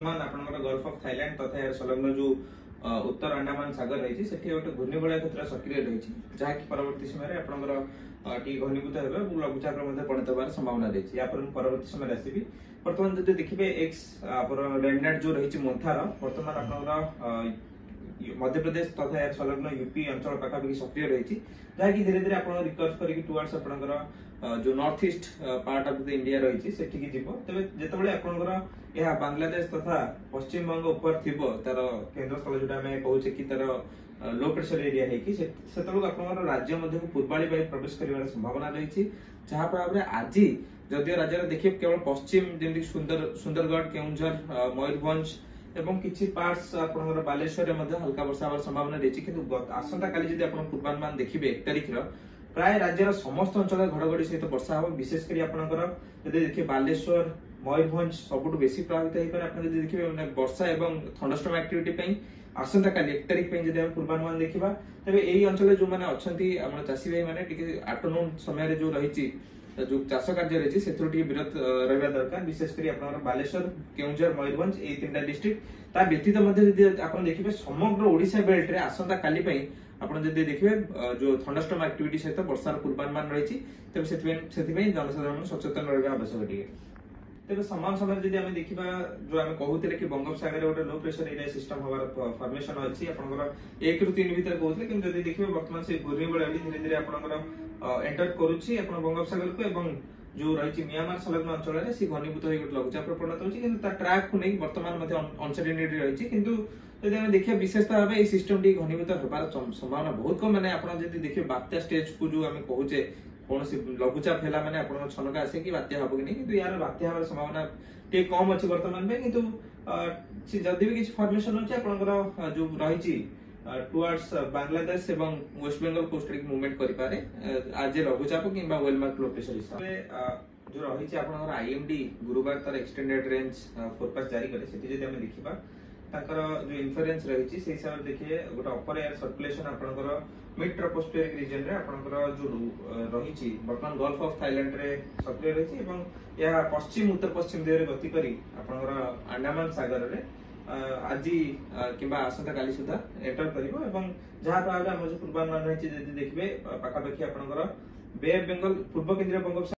आपनकर gulf of Thailand तथा यार संलग्न जो उत्तर अंडमान सागर रही सेठी गोटे घूर्णिबलय क्षेत्र सक्रिय रही जहाँकि परवर्ती समय आपनकर टी घनीभूत होगा लघुचाप परिणत होवार संभावना रही परवर्ती समय आसबि बर्तमान जो देखिए एक्स लैंडनेट जो रही मोन्थार बर्तमान आपनकर मध्य प्रदेश तथा यार संलग्न यूपी अंचल पाखापाखि सक्रिय रही जहाँकि धीरे धीरे आप रिकर्व करके टुवर्ड्स आपनकर जो north east part of the India रही सेठी जीव तेज जितेबाला आपनकर यह बांग्लादेश तथा पश्चिम बंग ऊपर थिबो तार केंद्र स्थल जोटा हमें कहूचे कि तार लो प्रेशर एरिया है कि सेतबेलू आपनकर राज्य मध्य को पूर्वाली वायु प्रवेश करिवार संभावना रही जहाँ पर आज जदियो राज्य देखिए केवल पश्चिम जमी सुंदरगढ़ केउंझर मयूरभंज एवं किछि पार्ट्स आपनकर बालेश्वर में हल्का वर्षा होवार संभावना रही किंतु आसंता काली जदि आपण पूर्वानुमान देखिबे 1 तारिख प्राय राज्यर समस्त अंचल घड़घड़ी सहित वर्षा हो विशेषकर आपनकर जदि देखिए बालेश्वर मयूरभंज सबुठु बेसी प्रभावित होइपर आपण जदि देखिबे माने वर्षा एवं थंडरस्टॉर्म एक्टिविटी पई आसंता काली 1 तारिख पई जदि हम पूर्वानुमान देखिबा तबे एई अंचल जो माने अछंती हमर चासी भाई माने टिके आफ्टरनून समय रे जो रहिछि जो चाष कार्य रही से विरत रहा दरकार विशेषकर आप बालेश्वर केउंझर मयूरभंज ये 3टा डिस्ट्रिक्ट ता व्यतीत देखिए समग्र ओडिशा बेल्ट रे आसंता काली आपन जदि देखिए जो थंडरस्टॉर्म एक्टिविटी सहित वर्षार पूर्वानुमान रही जनसाधारण सचेतन रहा आवश्यक टे तेज समान समय जब आम देखा जो आम कहते कि बंगोपसागर गोटे लो प्रेशर एरिया सिस्टम हमार फॉर्मेशन अच्छी आपंकर 1 ରୁ 3 भितर कहते कि जब देखिए बर्तमान से घूर्णिबलय धीरे धीरे आपंकर एंटर करुच्ची बंगोपसागर को एवं जो रही म्यांमार संलग्न अंचल में सी घनीभूत हो लघुचाप परिणत होती ट्रैक को नहीं बर्तमान अनसर्टेनिटी रही किंतु जब आम देखिए विशेषता भाव सिस्टम टी घनीभूत होबार संभावना बहुत कम मैंने आप देखिए बात्या स्टेज को जो आम कहूचे कौन लघुचाप है मैंने आप छनका आसे कि बात्या हम कि नहीं कि यार बात्या हमार संभावना टे कम अच्छी बर्तमान में किंतु जदि भी किसी फॉर्मेशन अच्छे आपंकर जो रही टुवर्ड्स बांग्लादेश एवं वेस्ट बेंगल कोस्ट मूवमेंट करें आज लघुचाप कि वेलमार्क लो प्रेशर हिसाब से जो रही आपंकर आईएमडी गुरुवार तार एक्सटेंडेड रेंज फोरकास्ट जारी करे जब आम देखा ताकर जो इन्फ्लुएंस रही से हिसाब से देखिए गोटे अपर एयर सर्कुलेशन आपंकर मिड ट्रोपोस्फेरिक रीजन रे आपंकर जो रही बर्तमान गल्फ ऑफ थाईलैंड रे सक्रिय रही एवं यह पश्चिम उत्तर पश्चिम दिगरे गति करी आपंकर अंडमान सागर रे आज किंबा आसंता काली सुधा एंटर करिवो एवं जहां पर हम जो पूर्वानुमान रही देखिए पाखापाखि आपंकर बे ऑफ बेंगल पूर्व केंद्रीय बंगोपसागर